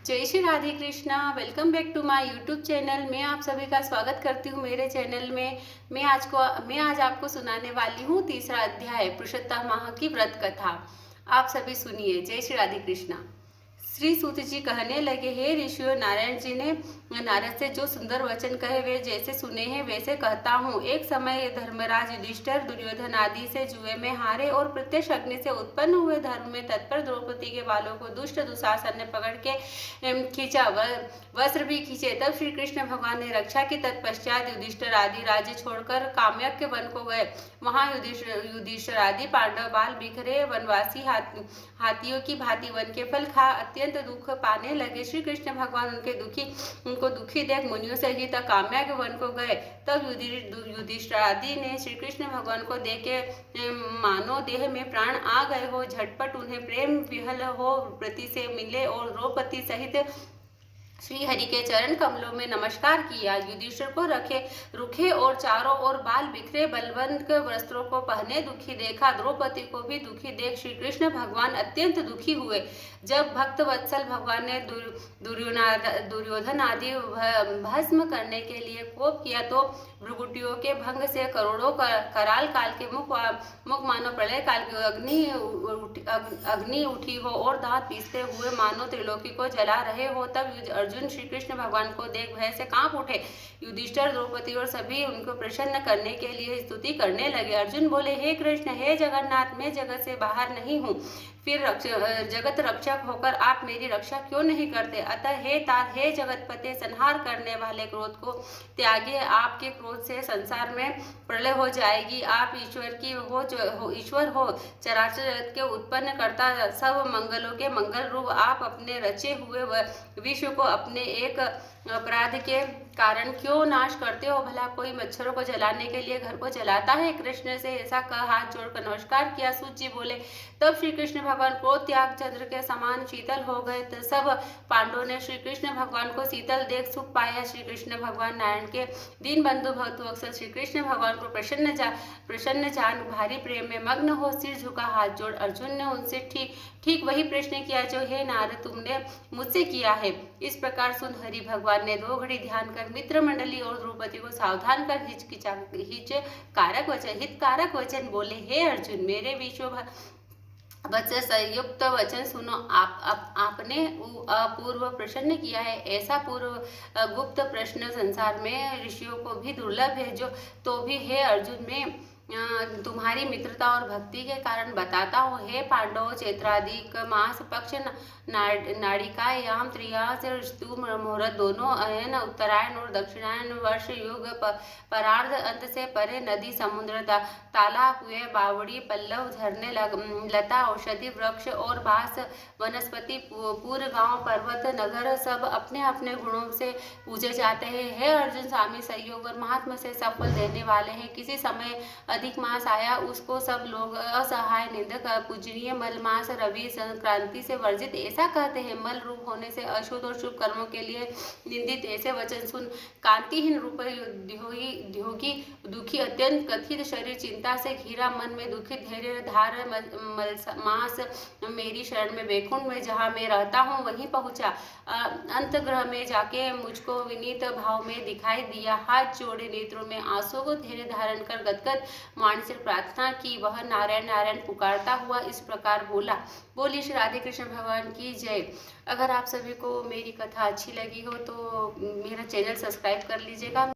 जय Shri Radhe Krishna. Welcome back to my YouTube channel. मैं आप सभी का स्वागत करती हूँ मेरे चैनल में। मैं आज आपको सुनाने वाली हूँ तीसरा अध्याय पुरुषोत्तम माह की व्रत कथा। आप सभी सुनिए। जय श्री राधे कृष्णा। श्री सूत जी कहने लगे, हे ऋषियों, नारायण जी ने नारद से जो सुंदर वचन कहे वे जैसे सुने हैं वैसे कहता हूँ। एक समय धर्मराज युधिष्ठिर दुर्योधन आदि से जुए में हारे और प्रत्यक्ष अग्नि से उत्पन्न हुए धर्म में तत्पर द्रौपदी के बालों को दुष्ट दुशासन ने पकड़ के खींचा, वस्त्र भी खींचे। तब श्री कृष्ण भगवान ने रक्षा की। तत्पश्चात युधिष्ठिर आदि राज्य छोड़कर काम्यक वन को गए। वहां युधिष्ठिर आदि पांडव बाल बिखरे वनवासी हाथियों की भांति वन के फल खा अत्यंत दुख पाने लगे। श्री कृष्ण भगवान उनको दुखी देख मुनियों सहित काम्या के वन को गए। तब युधिष्ठिर आदि ने श्री कृष्ण भगवान को देख के मानो देह में प्राण आ गए हो, झटपट उन्हें प्रेम विहल हो प्रति से मिले और द्रौपदी सहित श्री हरि के चरण कमलों में नमस्कार किया। युधिष्ठिर को रुखे और चारों ओर बाल बिखरे बलवंत वस्त्रों को पहने दुखी देखा। द्रौपदी को भी दुखी देख श्री कृष्ण भगवान अत्यंत दुखी हुए। जब भक्त वत्सल भगवान ने दुर्योधन आदि भस्म करने के लिए कोप किया तो भ्रुकुटियों के भंग से करोड़ों कराल काल के मुख मानो प्रलय काल की अग्नि उठी हो और दांत पीसते हुए मानो त्रिलोकी को जला रहे हो। तब अर्जुन श्री कृष्ण भगवान को देख भय से कांप उठे। युधिष्ठिर, द्रौपदी और सभी उनको प्रसन्न करने के लिए स्तुति करने लगे। अर्जुन बोले, हे कृष्ण, हे जगन्नाथ, मैं जगत से बाहर नहीं हूँ, फिर जगत रक्षक होकर आप मेरी रक्षा क्यों नहीं करते? अतः हे जगतपते, संहार करने वाले क्रोध को त्यागे। आपके क्रोध से संसार में प्रलय हो जाएगी। आप ईश्वर हो, चराचर जगत के उत्पन्न करता, सब मंगलों के मंगल रूप। आप अपने रचे हुए विश्व को अपने एक अपराध के कारण क्यों नाश करते हो? भला कोई मच्छरों को जलाने के लिए घर को जलाता है? कृष्ण से ऐसा कह हाथ जोड़कर नमस्कार किया। सूत जी बोले, तब श्री कृष्ण भगवान क्रोध त्याग चंद्र के समान शीतल हो गए। तो सब पांडवों ने श्री कृष्ण भगवान को शीतल देख सुख पाया। श्री कृष्ण भगवान नारायण के दीन बंधु भक्तवत्सल श्री कृष्ण भगवान को प्रसन्न जान भारी प्रेम में मग्न हो सिर झुका हाथ जोड़ अर्जुन ने उनसे ठीक वही प्रश्न किया जो हे नारद तुमने मुझसे किया है। इस प्रकार सुन हरि भगवान ने 2 घड़ी ध्यान कर मित्र मंडली और द्रौपदी को सावधान कर हितकारक वचन बोले, हे अर्जुन, मेरे विश्व वचन संयुक्त वचन सुनो। आपने अपूर्व प्रश्न किया है। ऐसा पूर्व गुप्त प्रश्न संसार में ऋषियों को भी दुर्लभ है। जो तो भी हे अर्जुन, मैं तुम्हारी मित्रता और भक्ति के कारण बताता हूँ। हे पांडव, चैत्रादिक मास पक्ष नाड़िकायाम त्रियास ऋतु मुहूर्त दोनों अयन उत्तरायण और दक्षिणायन वर्ष युग परार्ध अंत से परे नदी समुद्र तालाब कुएं बावड़ी पल्लव झरने लता औषधि वृक्ष और बास वनस्पति पूर्व गांव पर्वत नगर सब अपने अपने गुणों से पूजे जाते हैं। हे अर्जुन, स्वामी संयोग और महात्मा से सब फल देने वाले हैं। किसी समय अधिक मास आया, उसको सब लोग असहाय निंदक पूजनीय मल मास रवि संक्रांति से वर्जित ऐसा कहते हैं। मल रूप होने से अशुद्ध और शुभ कर्मों के लिए निंदित ऐसे वचन सुन। कांतिहीन रूप ध्योगी दुखी अत्यंत कथित शरीर चिंता से घिरा मन में दुखित धैर्य धार मास मेरी शरण में वैकुंठ में जहाँ मैं रहता हूँ वहीं पहुँचा। अंतग्रह में जाके मुझको विनीत भाव में दिखाई दिया। हाथ जोड़े नेत्रों में आंसू को धैर्य धारण कर गदगद वाणी से प्रार्थना की। वह नारायण नारायण पुकारता हुआ इस प्रकार बोला। बोलिए श्री राधे कृष्ण भगवान की जय। अगर आप सभी को मेरी कथा अच्छी लगी हो तो मेरा चैनल सब्सक्राइब कर लीजिएगा।